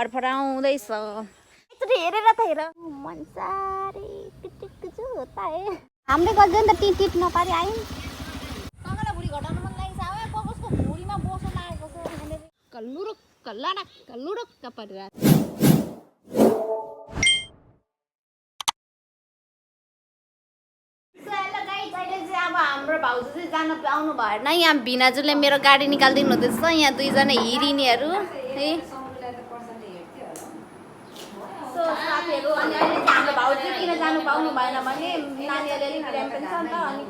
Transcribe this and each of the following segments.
फरफराउँदैछ एकचोटि हेरेर त हेर मनसारी टिटिक्छु होता है हामीले गर्छ नि त टिटिट नपारी आयौँ तपाईँलाई भुँडी घटाउनु मन लागेको छ अब कसको भुँडीमा बोसो लागेको छ यहाँनिर कल्लुरुक्क लडक कल्लुरुक्क परिरहेको अब हाम्रो भाउजू चाहिँ जान पाउनु भएन यहाँ भिनाजुले मेरो गाडी निकालिदिनु हुँदैछ यहाँ दुईजना हिरिनीहरू है सो साथीहरू अनि अहिले चाहिँ हाम्रो भाउजू किन जानु पाउनु भएन भने नानीहरूले अलिक टाइम पनि छ नि त अनि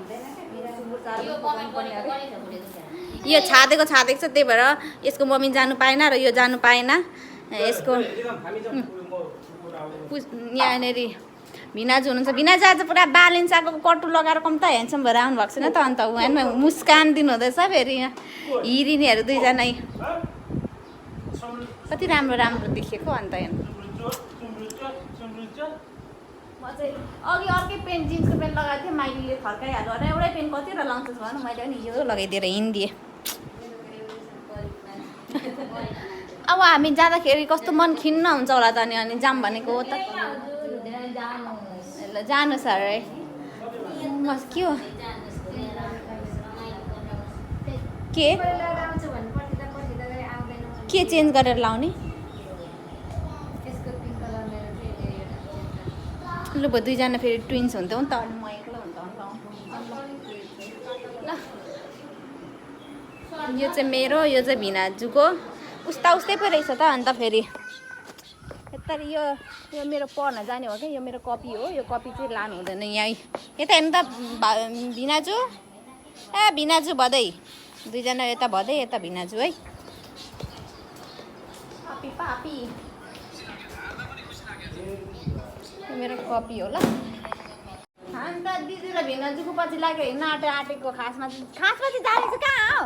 यो छादेको छ त्यही भएर यसको मम्मी जानु पाएन र यो जानु पाएन यसको यहाँनिर भिनाजु हुनुहुन्छ भिनाजु आज पुरा बालेन्साको कटु लगाएर कम्ता ह्यान्डसम भएर आउनु भएको छैन त अन्त उहाँ मुस्कान दिनुहुँदैछ फेरि यहाँ हिरिनीहरू दुईजना कति राम्रो राम्रो देखेको अन्त यहाँ म चाहिँ अघि अर्कै पेन्ट जिन्सको पेन्ट लगाएको थिएँ माइलीले फर्काइहाल्यो भने एउटै पेन्ट कतिवटा लाउँछस् भन मैले पनि यो लगाइदिएर हिँडिदिएँ अब हामी जाँदाखेरि कस्तो मन खिन्न हुन्छ होला त अनि जाम भनेको हो त ल जानु सर है के चेन्ज गरेर लाउने लु भयो दुईजना फेरि ट्विन्स हुन्थ्यो नि त अनि म एक्लो हुन्थ्यो यो चाहिँ मेरो यो चाहिँ भिनाजुको उस्ता उस्तै पो रहेछ त अन्त फेरि यता यो मेरो पढ्न जाने हो क्या यो मेरो कपी हो यो कपी चाहिँ लानु हुँदैन यहीँ यता हेर्नु त भिनाजु ए भिनाजु भदै दुईजना यता भदै यता भिनाजु है पापी पापी यो मेरो कपी हो ल अन्त दिदी र भिनाजुको पछि लाग्यो हिँड्न आँटेको खासमा चाहिँ जाने चाहिँ कहाँ हो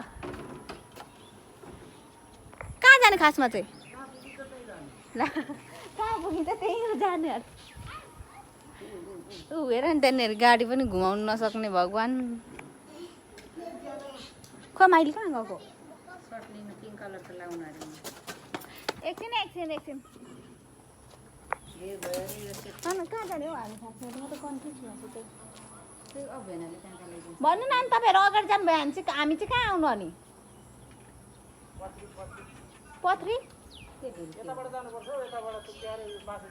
कहाँ जाने खासमा चाहिँ ल कहाँ पुगिन्छ त्यही हो जाने ऊ हेर नि त्यहाँनिर गाडी पनि घुमाउनु नसक्ने भगवान् खै माइली कहाँ गएको पिङ्क कलर त लाउनु एकछिन कहाँ जाने हो हामी खासमा म त कन्फ्युज भन्छु भन्नु न अनि तपाईँहरू अगाडि जानुभयो हामी चाहिँ कहाँ आउनु अनि पत्री यताबाट जानुपर्छ यताबाट तुक्याएर यो माथि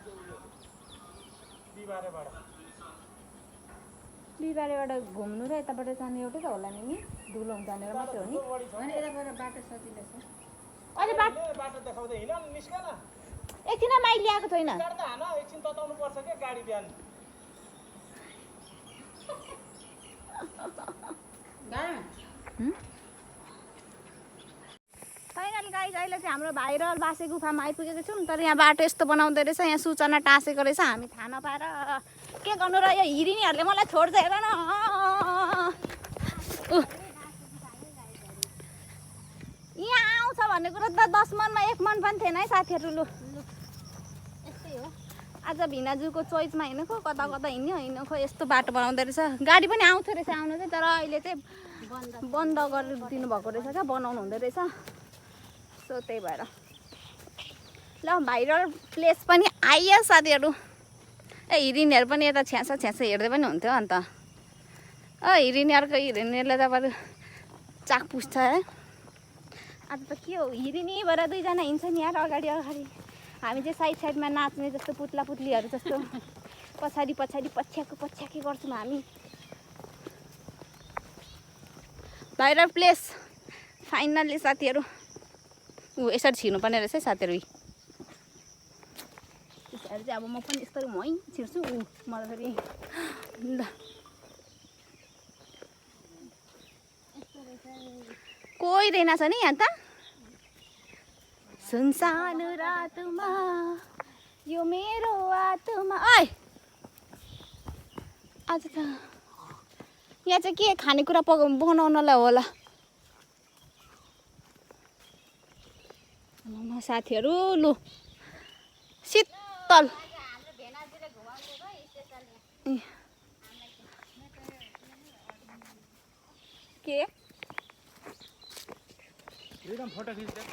बिहिबारेबाट घुम्नु र यताबाट जाने एउटै त होला नि धुलो जानेर मात्रै हो नि यताबाट बाटो सजिलो छ अहिले बाटो देखाउँदै हिँड निस्कन एकछिन माइली आएको छैन एकछिन तताउनु पर्छ क्या गाडी बिहान फाइनल गाइज अहिले चाहिँ हाम्रो भाइ र बासे गुफामा आइपुगेको छौँ तर यहाँ बाटो यस्तो बनाउँदो रहेछ यहाँ सूचना टाँसेको रहेछ हामी थाहा नपाएर के गर्नु र यो हिरिनीहरूले मलाई छोड्छ हेर न यहाँ आउँछ भन्ने कुरो त 10 मनमा 1 मन पनि थिएन है साथीहरू लु यस्तै हो आज भिनाजुको चोइसमा हिँडेको कता कता हिँड्यो खो यस्तो बाटो बनाउँदो रहेछ गाडी पनि आउँथ्यो रहेछ आउनु चाहिँ तर अहिले चाहिँ बन्द गरिदिनु भएको रहेछ क्या बनाउनु हुँदो रहेछ सो त्यही भएर ल भाइरल प्लेस पनि आइयो साथीहरू ए हिरिनीहरू पनि यता छ्यासा हेर्दै पनि हुन्थ्यो अन्त हिरिनीहरूले त अब चाक पुस्छ है आज त के हो हिरिनी भएर दुईजना हिँड्छ नि यार अगाडि हामी चाहिँ साइडमा नाच्ने जस्तो पुत्ला पुत्लीहरू जस्तो पछाडि पछ्याके गर्छौँ हामी भाइरल प्लेस फाइनल्ली साथीहरू यसरी छिर्नुपर्ने रहेछ है साथीहरू त्यसरी चाहिँ अब म पनि यस्तरी मै छिर्छु मलाई फेरि ल कोही रहेनछ नि यहाँ त सुनसान रातमा यो मेरो आत्मा ओइ आज त यहाँ चाहिँ के खानेकुरा बनाउनलाई होला साथीहरू लु शीतल के एकदम फोटो खिच्दै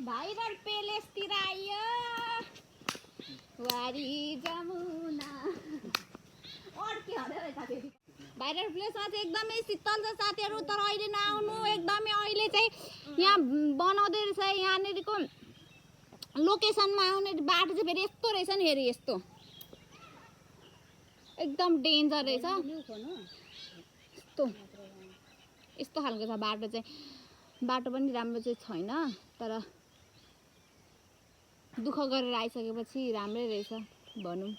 भाइरल पेलेसतिर आयो वारी जमुना भाइरल प्लेसमा चाहिँ एकदमै शीतल छ साथीहरू। तर अहिले नआउनु, एकदमै अहिले चाहिँ यहाँ बनाउँदै रहेछ। यहाँनिरको लोकेसनमा आउने बाटो चाहिँ फेरि यस्तो रहेछ नि, हेरी यस्तो एकदम डेन्जर रहेछ। यस्तो खालको छ बाटो चाहिँ। बाटो पनि राम्रो चाहिँ छैन, तर दुःख गरेर आइसकेपछि राम्रै रहेछ भनौँ।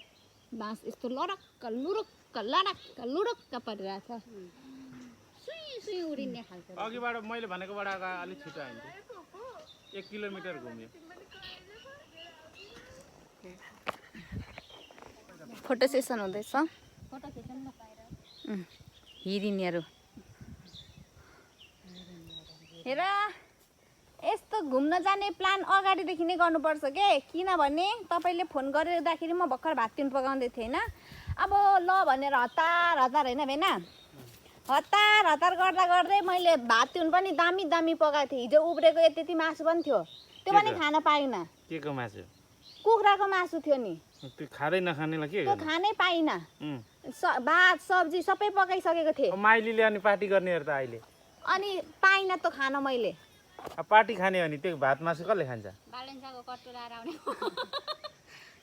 बाँस यस्तो लडक्क लुरुक्क लडक्क लुरुक्क परिरहेछ, सुई सुई उडिने खालको। अघिबाट मैले भनेकोबाट अलिक छिटो आइन्छ, 1 किलोमिटर घुम्यो। फोटो सेसन हुँदैछ। फोटो खिच्नु न पाएर हिरिनीहरू हेर। यस्तो घुम्न जाने प्लान अगाडिदेखि नै गर्नुपर्छ के, किनभने तपाईँले फोन गरिरहँदाखेरि म भर्खर भात तिउन पकाउँदै थिएँ होइन। अब ल भनेर हतार हतार होइन भेन, हतार हतार गर्दा गर्दै मैले भात तिउन पनि दामी दामी पकाएको थिएँ। हिजो उब्रेको यति मासु पनि थियो, त्यो पनि खान पाइनँ। के को मासु? कुखुराको मासु थियो नि, त्यो खाँदै नखानेलाई के त्यो खानै पाइनँ। भात सब्जी सबै पकाइसकेको थिएँ। माइलीले अनि पार्टी गर्नेहरू त अहिले अनि पाइनँ त खान मैले। पार्टी खाने हो नि त्यो भात मासु कसले खान्छ? बालेन्साको कटुरा आउने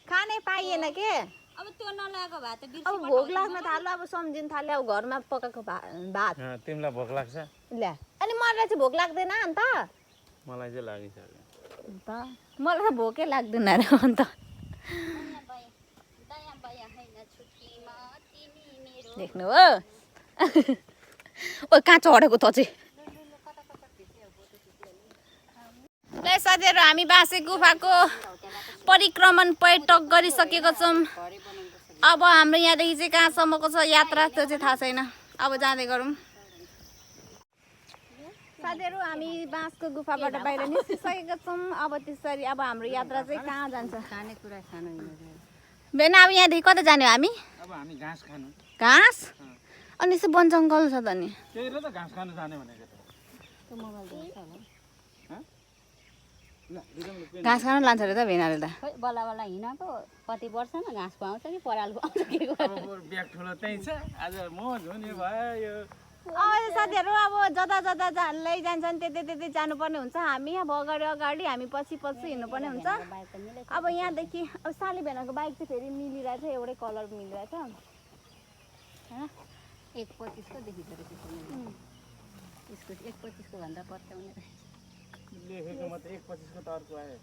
खानै पाइएन के। अब त्यो नलागेको भए त अब भोक लाग्न थाल्यो, अब सम्झिन थाल्यो अब घरमा पकाएको भात। तिमीलाई भोक लाग्छ? ल्या अनि मलाई चाहिँ भोक लाग्दैन अन्त? मलाई चाहिँ लागिसक्यो। अन्त मलाई त भोकै लाग्दैन अरे अन्त। देख्नु हो ओ कहाँ चढेको त चाहिँ। ल साथीहरू, हामी बाँसे गुफाको परिक्रमण पर्यटक गरिसकेको छौँ। अब हाम्रो यहाँदेखि चाहिँ कहाँसम्मको छ यात्रा त्यो चाहिँ थाहा छैन, अब जाँदै गरौँ। साथीहरू, हामी बाँसको गुफाबाट बाहिर निस्किसकेका छौँ। अब त्यसरी अब हाम्रो यात्रा चाहिँ कहाँ जान्छ? खानेकुरा खानु भेन अब यहाँदेखि कता जाने हो हामी? अब हामी घाँस खानु। घाँस? अनि यसो वन जङ्गल छ त नि, त्यही र त घाँस खानु जाने भनेको त। त्यो मोबाइल देख्छ होला घाँस खान लान्छ अरे त भेनाले त। खोइ बल्ल बल्ल हिँडेको कति वर्षमा घाँस पाउँछ कि परालको आउँछ के गर्छ। ब्याग ठुलो त्यही छ, आज म झुने भयो। अब साथीहरू, अब जता जता लैजान्छन् त्यतै त्यतै जानुपर्ने हुन्छ। हामी अब अगाडि अगाडि, हामी पछि पछि हिँड्नुपर्ने हुन्छ। अब यहाँदेखि अब साली भेनाको बाइक चाहिँ फेरि मिलिरहेछ, एउटै कलर मिलिरहेछ होइन। 1.25 को देखिन्छ यसको 1.25 को भन्दा पत्याउने लेखेको म त 1.25 को त अर्को आयो।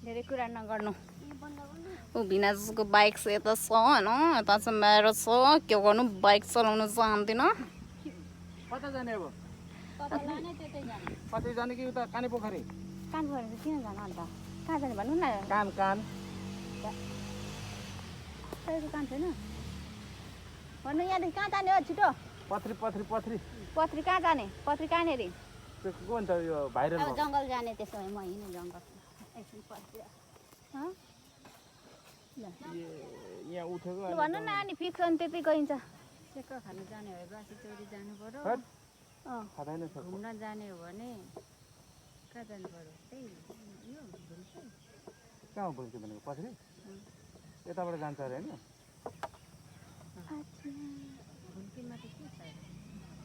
धेरै कुरा नगर्नु। ऊ भिनाजको बाइक चाहिँ यता छ होइन, यता चाहिँ मेरो छ। के गर्नु, बाइक चलाउनु जान्दिनँ। कता जाने अब? कता लाने त्यतै जाने। कतै जाने कि उता काने पोखरी? कान पऱ्यो चाहिँ किन जानु अन्त? कहाँ जाने भन्नु न। कान कान तपाईँको कान छैन भन्नु? यहाँदेखि कहाँ जाने हो छिटो? पथरी पथरी पथरी पथरी कहाँ जाने? पथरी कहाँनिर? त्यो के भन्छ यो भाइरल अब जङ्गल जाने त्यसो भए म हिँड्नु जङ्गल एकछिन पछि। यहाँ उठेको भन्नु न अनि फिक्स अनि त्यतै गइन्छ। सेक्का खानु जाने भए बाँसीचौरी जानु पर्यो। खाँदैन छ। घुम्न जाने हो भने कहाँ जानु पर्यो? त्यही यो कहाँ बोल्छु भनेको पथरी यताबाट जान्छ अरे होइन? भुल्कीमा त के छ?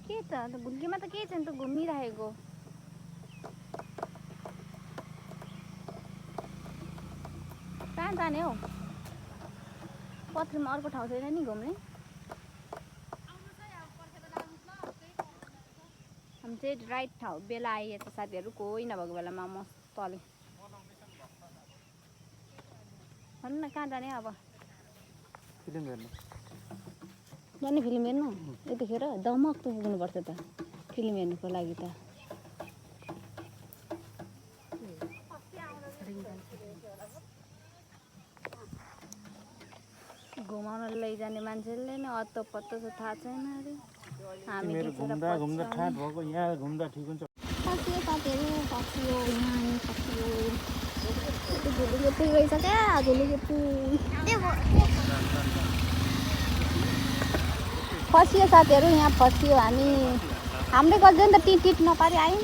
के त अन्त भुल्कीमा त केही छैन त, घुमिरहेको। कहाँ जाने हो? पथरीमा अर्को ठाउँ छैन नि घुम्ने? हामी चाहिँ राइट ठाउँ बेला आइएछ साथीहरू, कोही नभएको बेलामा म तले। भन्नु न कहाँ जाने अब? फिल्म हेर्नु जाने फिल्म हेर्नु? यतिखेर दमक त पुग्नुपर्छ त फिल्म हेर्नुको लागि त। घुमाउन लैजाने मान्छेले नै अत्तो पत्तो छ थाहा छैन अरे। हामी मेरो घुम्दा घुम्दा ठाट भएको, यहाँ घुम्दा ठिक हुन्छ। फसियो साथीहरू, फसियो यहाँ फसियो। झुलुके गइछ क्या, झुलुके फसियो साथीहरू, यहाँ फसियो हामी। हाम्रै गर्दैन त टिट टिट नपारी आयौँ।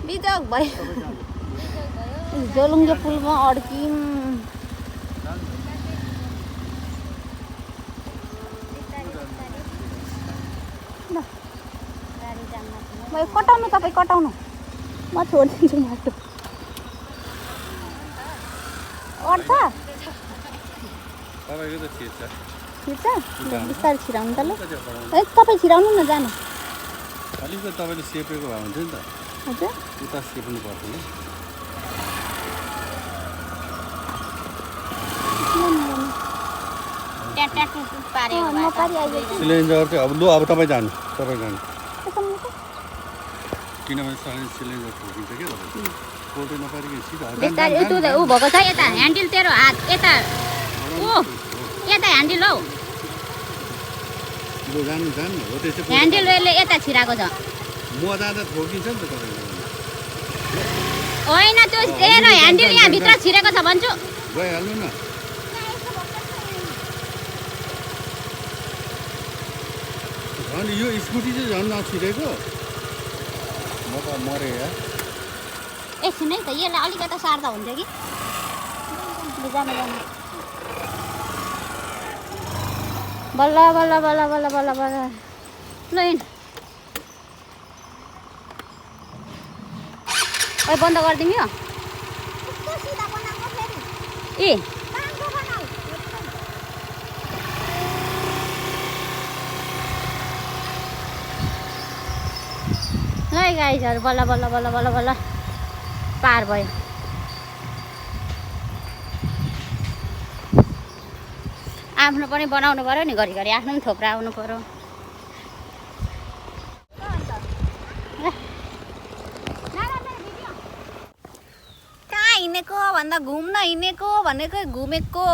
बिजोग भयो जोलुङ्गे पुलमा अड्किम भयो कटाउनु तपाईँ कटाउनु म छोडिदिन्छु बाटो अट्छ तपाईँको त छिर्छ छिर्छ बिस्तारै छिराउनु त ल है तपाईँ छिराउनु न जानु अलिक त तपाईँले सेपेको भए हुन्थ्यो नि त हजुर उता सेप्नु पर्थ्यो नि सिलिन्डर चाहिँ अब लु अब तपाईँ जानु किनभने सिलिन्डर ठोकिन्छ क्या पोल्दै नपारिकन सिधा बिस्तारै ऊ भएको छ यता ह्यान्डल तेरो हात यता ऊ यता ह्यान्डल हौ लु जानु हो त्यसै ह्यान्डलले यता छिराएको छ म जाँदा ठोकिन्छ नि त तपाईँले होइन त्यो तेरो ह्यान्डल यहाँ भित्र छिरेको छ भन्छु गइहाल्नु न अनि यो स्कुटी चाहिँ झन् नछिरेको म त मरेँ यार एकछिन है त यसलाई अलिकति सार्दा हुन्छ कि जानु जानु बल्ल बल्ल बल्ल बल्ल बल्ल बल्ल ल हिँड ओइ बन्द गरिदिउँ यो ए ल गाइजहरू बल्ल बल्ल बल्ल बल्ल बल्ल पार भयो आफ्नो पनि बनाउनु पर्यो नि घरिघरि आफ्नो पनि थोप्रा आउनु पर्यो कहाँ हिँडेको भन्दा घुम्न हिँडेको भनेको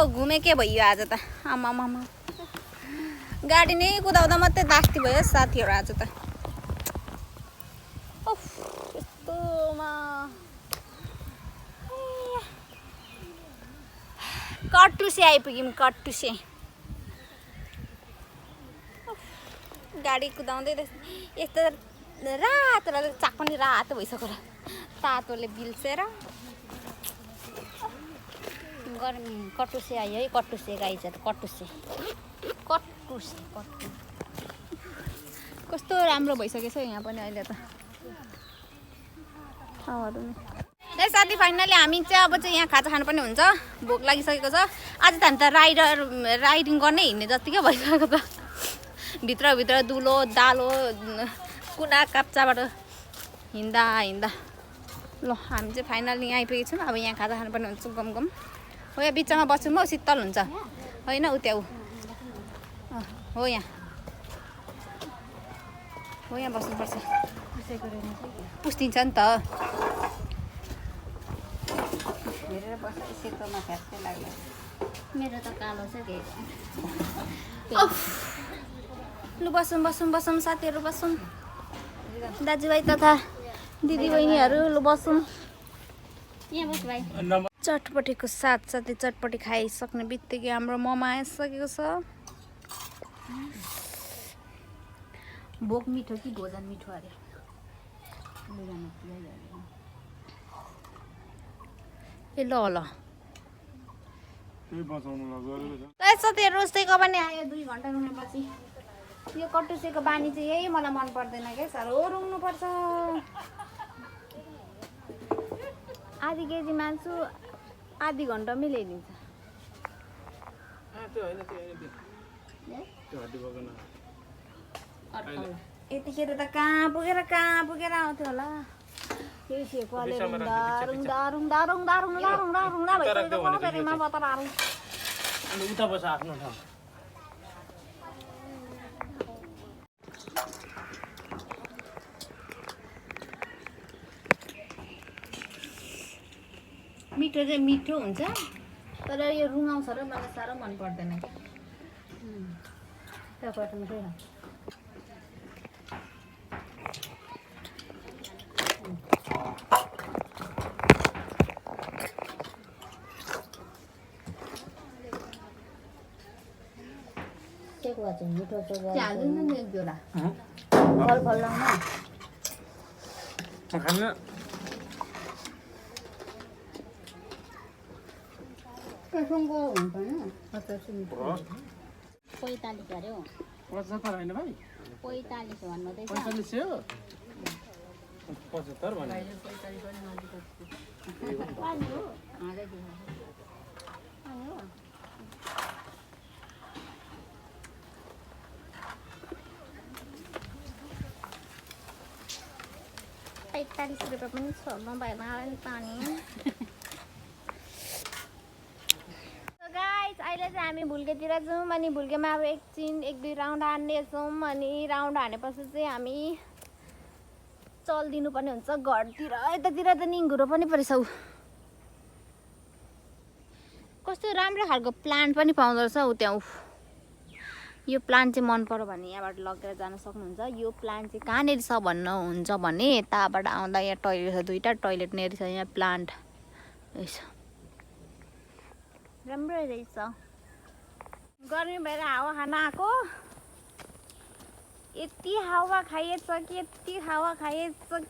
घुमेकै भयो आज त आमामा गाडी नै कुदाउँदा मात्रै दास्ती भयो साथीहरू आज त यस्तोमा कटुसे आइपुग्यौँ कटुसे गाडी कुदाउँदै यस्तो रातो चाक पनि रातो भइसक्यो र तातोले बिल्सेर गर्मी कटुसे आयो है कटुसे गाई छ कटुसे कटुसे कटु कस्तो राम्रो भइसकेछ यहाँ पनि अहिले त है साथी फाइनली हामी चाहिँ अब चाहिँ यहाँ खाजा खानु पनि हुन्छ भोक लागिसकेको छ आज त हामी त राइडिङ गर्नै हिँड्ने जत्तिकै भइसकेको त भित्रभित्र दुलो दालो कुना काप्चाबाट हिँड्दा ल हामी चाहिँ फाइनली यहाँ आइपुगेको छौँ अब यहाँ खाजा खानु पनि हुन्छ गम हो यहाँ बिचमा बस्छौँ म शीतल हुन्छ होइन उ त्यहाँ हो यहाँ बस्नुपर्छ पुस्तिन्छ नि त मेरो त कालो छ के लु बसौँ साथीहरू बसौँ दाजुभाइ तथा दिदीबहिनीहरू लु बसौँ यहाँ बस भाइ चटपटीको साथसाथै चटपटी खाइसक्ने बित्तिकै हाम्रो मोमो आइसकेको छ भोक मिठो कि भोजन मिठो अरे ए ल साथीहरू रोस्टेको पनि आयो 2 घन्टा रुँगेपछि यो कटुसेको बानी चाहिँ यही मलाई मन पर्दैन क्या साह्रो रुङ्नुपर्छ आधी केजी मासु आधी घन्टामै ल्याइदिन्छ यतिखेर त कहाँ पुगेर आउँथ्यो होला मिठो चाहिँ मिठो हुन्छ तर यो रुङ्गाउँछ र मलाई साह्रो मन पर्दैन मिठो हाल्दैन नि एक जोडा फल लाउन पैँतालिस अरे हौ 75 होइन भाइ 45 भन्नुहुँदैछ 45 हो 75 भने ₹45 पनि छोड्नु भएन नि पानी गाइस अहिले चाहिँ हामी भुल्केतिर जाउँ अनि भुल्केमा अब एकछिन 1-2 राउन्ड हान्नेछौँ अनि राउन्ड हानेपछि चाहिँ हामी चल्दिनु पर्ने हुन्छ घरतिर यतातिर त निङ्गुरो पनि परेछ उ कस्तो राम्रो खालको प्लान्ट पनि पाउँदो रहेछ उ त्यहाँ यो प्लान्ट चाहिँ मन पर्यो भने यहाँबाट लगेर जान सक्नुहुन्छ यो प्लान्ट चाहिँ कहाँनिर छ भन्नुहुन्छ भने यताबाट आउँदा यहाँ टोइलेट छ 2टा टोइलेट नेरी छ यहाँ प्लान्ट रहेछ राम्रो रहेछ गर्मी भएर हावा खान आएको यति हावा खाइएछ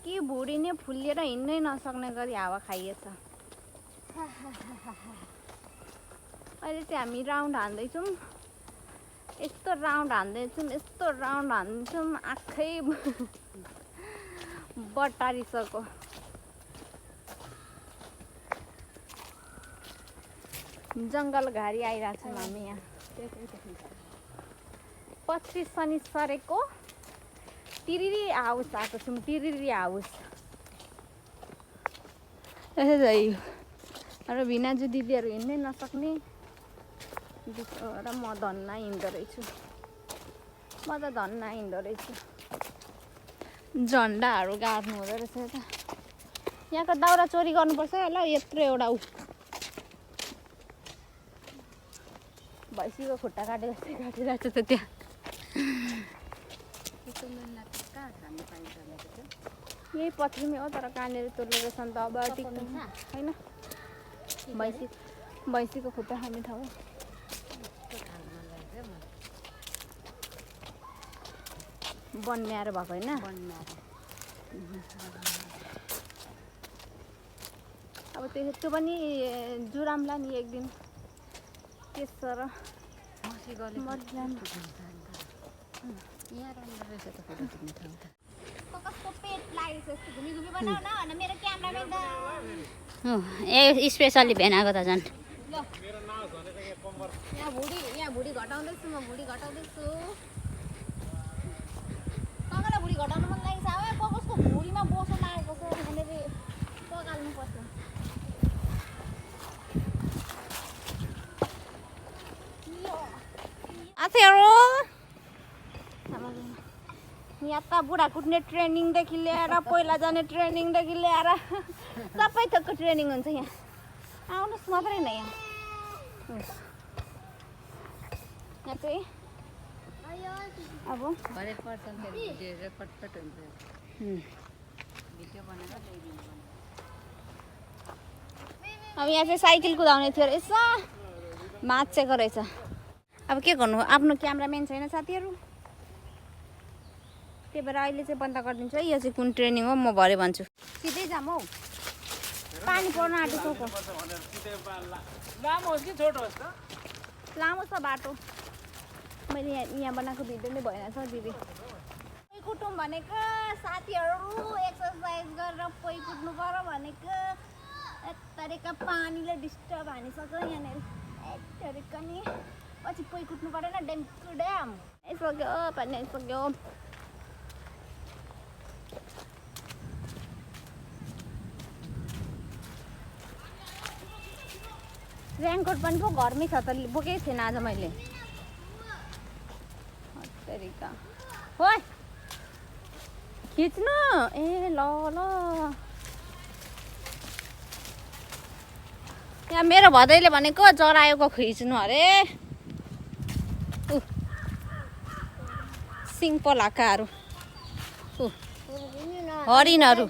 कि भुँडी नै फुलिएर हिँड्नै नसक्ने गरी हावा खाइएछ अहिले चाहिँ हामी राउन्ड हान्दैछौँ यस्तो राउन्ड हान्दैछौँ आँखै बटारिसक्यो जङ्गल घारी आइरहेको छौँ हामी यहाँ पछि शनि सरेको तिरिरी हाउस आएको छौँ तिरिरी हाउस र भिनाजु दिदीहरू हिँड्नै नसक्ने र म धन्ना हिँड्दो रहेछु झन्डाहरू गाड्नु हुँदो रहेछ यता यहाँको दाउरा चोरी गर्नुपर्छ होला यत्रो एउटा भैँसीको खुट्टा काटे जस्तै काटिरहेको छ त त्यहाँ यही पथरीमै हो तर कहाँनिर तोड्लो रहेछ नि त अब होइन भैँसीको खुट्टा खाने ठाउँ बन्याएर भएको होइन अब त्यो पनि जुरामला नि एक दिन त्यसो र ए स्पेसली भेनाएको त झन् यहाँ भुँडी घटाउँदैछु म तपाईँलाई भुँडी घटाउनु मन लागेको छ कसको भुँडीमा बोसो लागेको छ भनेर पगाल्नुपर्छ यहाँ त बुढा कुट्ने ट्रेनिङदेखि लिएर पहिला जाने ट्रेनिङदेखि लिएर सबै थोकको ट्रेनिङ हुन्छ यहाँ आउनुहोस् मात्रै न यहाँ चाहिँ अब यहाँ चाहिँ साइकल कुदाउने थियो रहेछ भाँचेको रहेछ अब के गर्नु आफ्नो क्यामराम्यान छैन साथीहरू त्यही भएर अहिले चाहिँ बन्द गरिदिन्छु है यो चाहिँ कुन ट्रेनिङ हो म भरे भन्छु सिधै जाम हौ पानी पर्न आँटेको लामो छ बाटो मैले यहाँ बनाएको भिडियो नै भइरहेछ दिदी पोइ कुटौँ भनेको साथीहरू एक्सर्साइज गरेर पोइ कुट्नु पर्यो भनेको तरिका पानीले डिस्टर्ब हानिसक्यो यहाँनिर तरिका नि पछि पोइ कुट्नु परेन ड्याम टु ड्याम आइसक्यो पानी आइसक्यो रेनकोट पनि पो घरमै छ त बोकेको थिएन आज मैले तरिका हो खिच्नु ए ल यहाँ मेरो भदैले भनेको जरायोको खिच्नु अरे सिङ पलाकाहरू हरिणहरू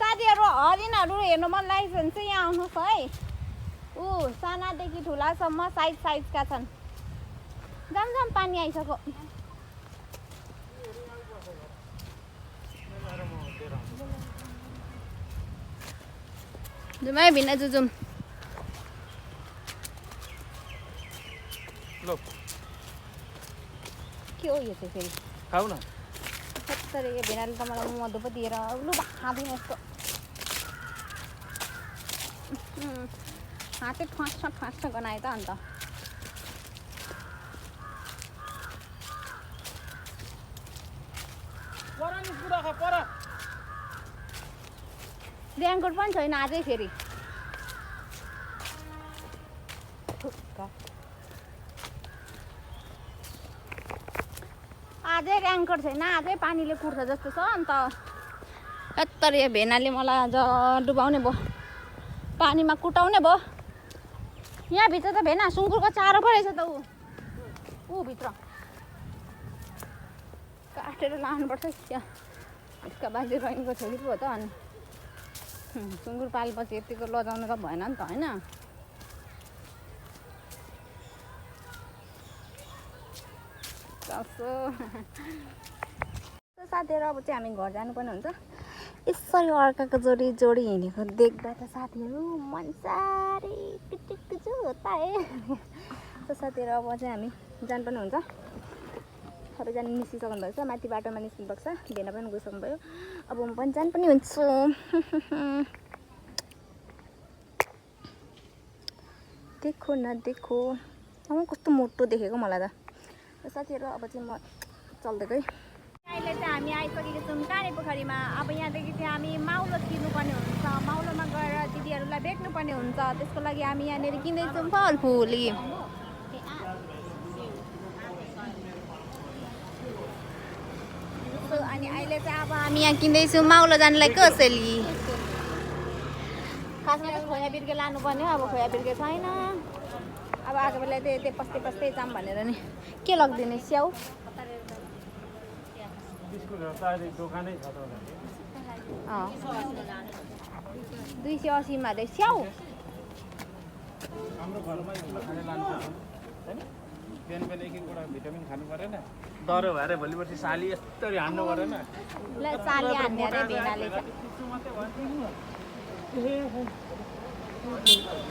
साथीहरू हरिणहरू हेर्नु मन लागेको छ भने चाहिँ यहाँ आउनुहोस् है सानादेखि ठुलासम्म साइजका छन् जाम पानी आइसक्यो जाउँ है भिना जाउँ ल के हो यो चाहिँ फेरि खाऊ न तर यो भिनाले त मलाई मधु पो दिएर लु खाँदिनँ यस्तो हातै फाँस गनायो त अन्त रेनकोट पनि छैन आजै फेरि आजै रेनकोट छैन आजै पानीले कुर्छ जस्तो छ अन्त यत्तर यो भेनाले मलाई आज डुबाउने भयो पानीमा कुटाउने भयो यहाँभित्र त भेना सुँगुरको चारो पो रहेछ त ऊ भित्र काटेर लानुपर्छ यसका बाजे बहिनीको छोरी पो हो त अनि सुँगुर पालेपछि यतिको लजाउनु त भएन नि त होइन साथीहरू अब चाहिँ हामी घर जानुपर्ने हुन्छ यसरी अर्काको जोडी हिँडेको देख्दा त साथीहरू मन साह्रै कुचु होता है साथीहरू अब चाहिँ हामी जानुपर्ने हुन्छ सबैजना निस्किसक्नु भएको छ माथि बाटोमा निस्किनु भएको छ भेना पनि गइसक्नु भयो अब म पनि जानु पनि हुन्छु देखो न देखो अब कस्तो मोटो देखेको मलाई त साथीहरू अब चाहिँ म चल्दै गएँ अहिले चाहिँ हामी आइसकेको छौँ काने पोखरीमा अब यहाँदेखि चाहिँ हामी माउलो किन्नुपर्ने हुन्छ माउलोमा गएर दिदीहरूलाई बेच्नुपर्ने हुन्छ त्यसको लागि हामी यहाँनिर किन्दैछौँ फलफुली अनि अहिले चाहिँ अब हामी यहाँ किन्दैछौँ माउलो जानलाई कसैली खासमा चाहिँ खोया बिर्के लानुपर्ने हो अब खोया बिर्के छैन अब आएको बेला त्यही पस्दै जाऊँ भनेर नि के लगिदिने स्याउ 280 मा रे स्याउ हाम्रो घरमा यसो खाने लान्छ हैन बिहान बिहान एक एउटा भिटामिन खानु परेन डरो भएर भोलिपर्सि साली यस्तरी हान्नु परेन ल साली हान्ने रे भेनाले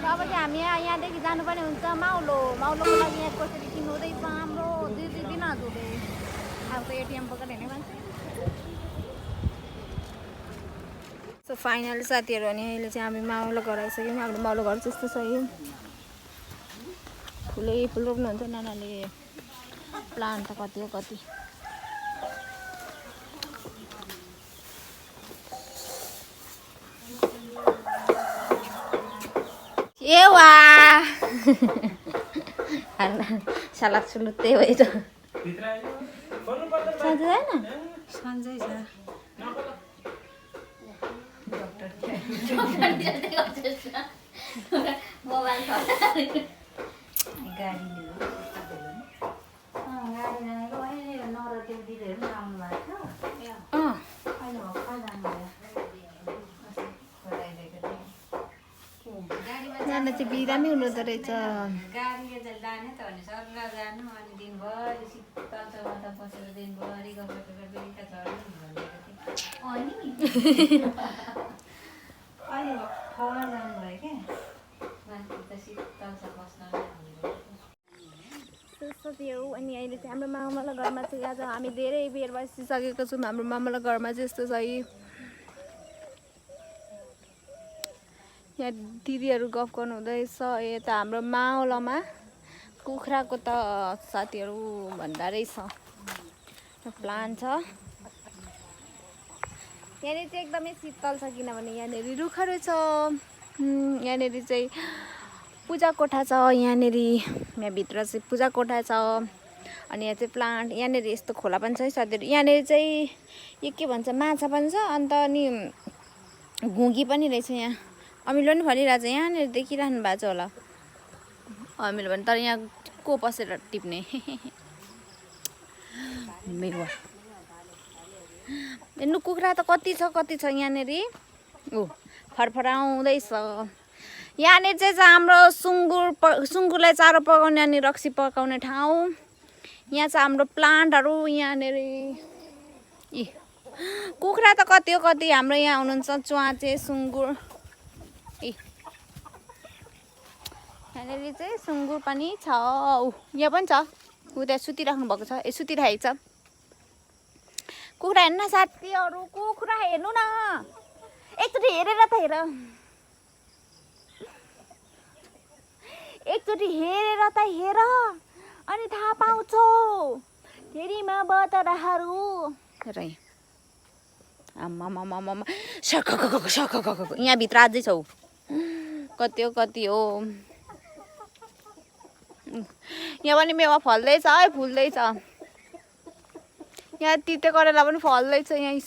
अब चाहिँ हामी यहाँदेखि जानुपर्ने हुन्छ माउलोको लागि यहाँ कसरी किन्नु हुँदैछ हाम्रो 2 दिन हजुर अब त एटिएम पकड हेर्ने मान्छे सो फाइनल साथीहरू अनि अहिले चाहिँ हामी माउलो घर आइसक्यौँ हाम्रो माउलो घर त्यस्तो छ यो फुल रोप्नुहुन्छ नानाले प्लान्ट त कति हो कति ए वा सलाद सुलु त्यही भएछ सन्चै होइन सन्चै छ मोबाइल जान चाहिँ बिरामी हुनुहुँदो रहेछ गाडीले चाहिँ जाने त भने सर जानु अनि दिनभरि शीतल चौबन्दा बसेर दिनभरि गफेर बेलुका झर्नु भनेको थिएँ अनि अहिले खबर जानुभयो क्या माथि त शीतल छ बस्न साथीहरू अनि अहिले चाहिँ हाम्रो मामाला घरमा चाहिँ आज हामी धेरै बेर बसिसकेको छौँ हाम्रो मामाला घरमा चाहिँ यस्तो छ यहाँ दिदीहरू गफ गर्नु हुँदैछ यता हाम्रो मावलामा कुखुराको त साथीहरू भन्दा रहेछ प्लान छ यहाँनिर चाहिँ एकदमै शीतल छ किनभने यहाँनिर रुखहरू छ यहाँनिर चाहिँ पूजा कोठा छ यहाँभित्र चाहिँ पूजा कोठा छ अनि यहाँ चाहिँ प्लान्ट यहाँनिर यस्तो खोला पनि छ है साथीहरू यहाँनिर चाहिँ यो के भन्छ माछा पनि छ अन्त अनि घुगी पनि रहेछ यहाँ अमिलो पनि फलिरहेछ यहाँनिर देखिरहनु भएको छ होला अमिलो भने तर यहाँ को पसेर टिप्ने हेर्नु कुखुरा त कति छ यहाँनिर ओ फरफराउँदैछ यहाँनिर चाहिँ हाम्रो सुँगुरलाई चारो पकाउने अनि रक्सी पकाउने ठाउँ यहाँ चाहिँ हाम्रो प्लान्टहरू यहाँनिर कुखुरा त कति हो कति हाम्रो यहाँ हुनुहुन्छ च्वाचे सुँगुर यहाँनिर चाहिँ सुँगुर पनि छ। यहाँ पनि छ, ऊ त्यहाँ सुतिराख्नु भएको छ, सुतिराखेको छ। कुखुरा हेर्नु न साथीहरू, कुखुरा हेर्नु न, एकचोटि हेरेर त हेर, एकचोटि हेरेर त हेर, अनि थाहा पाउँछौ फेरिमा बतराहरू र आम्मामामामा यहाँभित्र अझै छौ, कति हो। यहाँ पनि मेवा फल्दैछ है, फुल्दैछ। यहाँ तिते करेला पनि फल्दैछ। यहीँ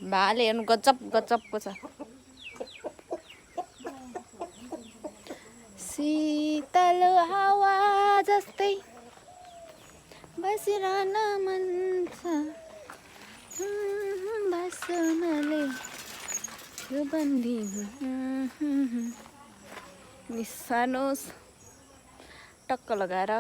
भाले हेर्नु गजबको छ। शीतल हावा जस्तै बसिरहन मन छ, बस्नले यो बन्दी निसानोस् टक्क लगाएर।